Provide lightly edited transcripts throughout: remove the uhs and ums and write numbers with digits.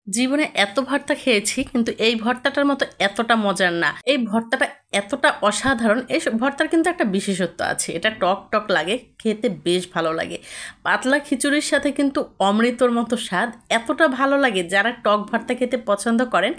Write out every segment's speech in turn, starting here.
জীবনে এত ভর্তা খেয়েছি কিন্তু এই ভর্তাটার মতো এতটা মজার না। এই ভর্তাটা এতটা অসাধারণ। এই ভর্তার কিন্তু একটা বিশেষত্ব আছে, এটা টক টক লাগে, খেতে বেশ ভালো লাগে। পাতলা খিচুড়ির সাথে কিন্তু অমৃতর মতো স্বাদ, এতটা ভালো লাগে। যারা টক ভর্তা খেতে পছন্দ করেন,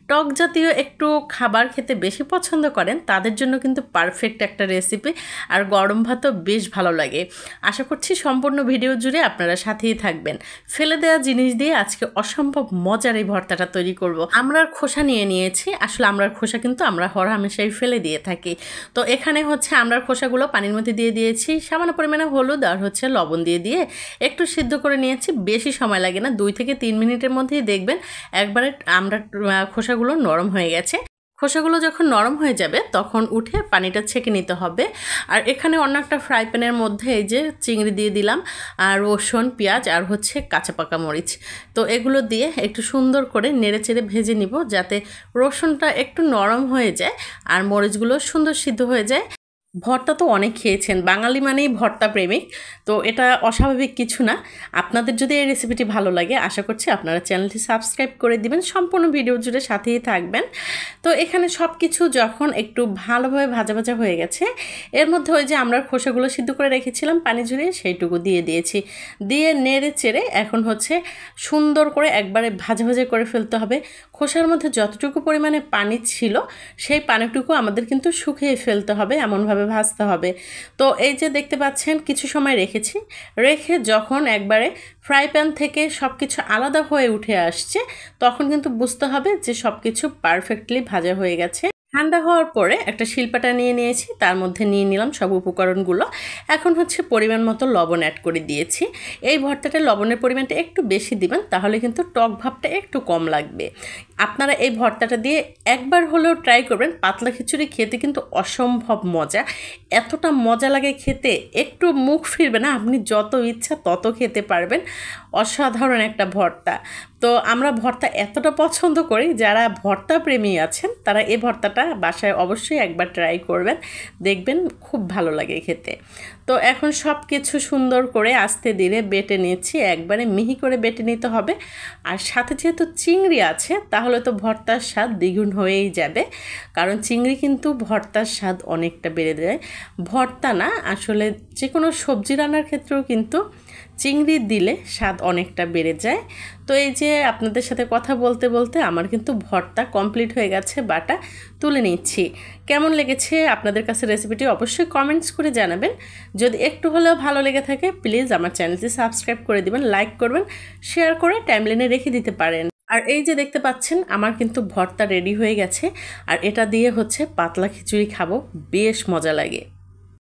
টক জাতীয় একটু খাবার খেতে বেশি পছন্দ করেন, তাদের জন্য কিন্তু পারফেক্ট একটা রেসিপি। আর গরম ভাতও বেশ ভালো লাগে। আশা করছি সম্পূর্ণ ভিডিও জুড়ে আপনারা সাথেই থাকবেন। ফেলে দেওয়া জিনিস দিয়ে আজকে অসম্ভব মজার এই ভর্তাটা তৈরি করব। আমরার খোসা নিয়ে নিয়েছি। আসলে আমরার খোসা কিন্তু আমরা হরহামেশাই ফেলে দিয়ে থাকি। তো এখানে হচ্ছে আমরার খোসাগুলো পানির মধ্যে দিয়ে দিয়েছি, সামান্য পরিমাণে হলুদ আর হচ্ছে লবণ দিয়ে একটু সিদ্ধ করে নিয়েছি। বেশি সময় লাগে না, 2 থেকে 3 মিনিটের মধ্যেই দেখবেন একবারে আমরার খোসাগুলো নরম হয়ে গেছে। খোসাগুলো যখন নরম হয়ে যাবে তখন উঠে পানিটা ছেঁকে নিতে হবে। আর এখানে অন্য একটা ফ্রাই প্যানের মধ্যে এই যে চিংড়ি দিয়ে দিলাম, আর রসুন, পেঁয়াজ আর হচ্ছে কাঁচা পাকা মরিচ। তো এগুলো দিয়ে একটু সুন্দর করে নেড়েচেড়ে ভেজে নিব, যাতে রসুনটা একটু নরম হয়ে যায় আর মরিচগুলো সুন্দর সিদ্ধ হয়ে যায়। ভর্তা তো অনেক খেয়েছেন, বাঙালি মানেই ভর্তা প্রেমিক, তো এটা অস্বাভাবিক কিছু না। আপনাদের যদি এই রেসিপিটি ভালো লাগে, আশা করছি আপনারা চ্যানেলটি সাবস্ক্রাইব করে দিবেন, সম্পূর্ণ ভিডিও জুড়ে সাথেই থাকবেন। তো এখানে সব কিছু যখন একটু ভালোভাবে ভাজা ভাজা হয়ে গেছে, এর মধ্যে ওই যে আমরা খোসাগুলো সিদ্ধ করে রেখেছিলাম পানি ঝরিয়ে, সেইটুকু দিয়ে দিয়েছি। দিয়ে নেড়ে চেড়ে এখন হচ্ছে সুন্দর করে একবারে ভাজা ভাজা করে ফেলতে হবে। খোসার মধ্যে যতটুকু পরিমাণে পানি ছিল, সেই পানিটুকু আমাদের কিন্তু শুকিয়ে ফেলতে হবে, এমনভাবে ভাজতে হবে। তো এই যে দেখতে পাচ্ছেন কিছু সময় রেখেছি, রেখে যখন একবারে ফ্রাই প্যান থেকে সব কিছু আলাদা হয়ে উঠে আসছে, তখন কিন্তু বুঝতে হবে যে সব কিছু পারফেক্টলি ভাজা হয়ে গেছে। ঠান্ডা হওয়ার পরে একটা শিলপাটা নিয়ে নিয়েছি, তার মধ্যে নিয়ে নিলাম সব উপকরণগুলো। এখন হচ্ছে পরিমাণ মতো লবণ অ্যাড করে দিয়েছি। এই ভর্তাটা লবণের পরিমাণটা একটু বেশি দিবেন, তাহলে কিন্তু টক ভাবটা একটু কম লাগবে। আপনারা এই ভর্তাটা দিয়ে একবার হলেও ট্রাই করবেন। পাতলা খিচুড়ি খেতে কিন্তু অসম্ভব মজা, এতটা মজা লাগে খেতে, একটু মুখ ফিরবে না, আপনি যত ইচ্ছা তত খেতে পারবেন। অসাধারণ একটা ভর্তা। তো আমরা ভর্তা এতটা পছন্দ করি, যারা ভর্তা প্রেমী আছেন তারা এই ভর্তাটা বাসায় অবশ্যই একবার ট্রাই করবেন, দেখবেন খুব ভালো লাগে খেতে। তো এখন সব কিছু সুন্দর করে আস্তে ধীরে বেটে নিচ্ছি, একবারে মিহি করে বেটে নিতে হবে। আর সাথে যেহেতু চিংড়ি আছে, তাহলে তো ভর্তার স্বাদ দ্বিগুণ হয়েই যাবে, কারণ চিংড়ি কিন্তু ভর্তার স্বাদ অনেকটা বেড়ে দেয়। ভর্তা না, আসলে যে কোনো সবজি রান্নার ক্ষেত্রেও কিন্তু চিংড়ি দিলে স্বাদ অনেকটা বেড়ে যায়। তো এই যে আপনাদের সাথে কথা বলতে বলতে আমার কিন্তু ভর্তা কমপ্লিট হয়ে গেছে, বাটা তুলে নিচ্ছি। কেমন লেগেছে আপনাদের কাছে রেসিপিটি অবশ্যই কমেন্টস করে জানাবেন। যদি একটু হলেও ভালো লেগে থাকে, প্লিজ আমার চ্যানেলটি সাবস্ক্রাইব করে দিবেন, লাইক করবেন, শেয়ার করে টাইমলাইনে রেখে দিতে পারেন। আর এই যে দেখতে পাচ্ছেন আমার কিন্তু ভর্তা রেডি হয়ে গেছে, আর এটা দিয়ে হচ্ছে পাতলা খিচুড়ি খাবো, বেশ মজা লাগে।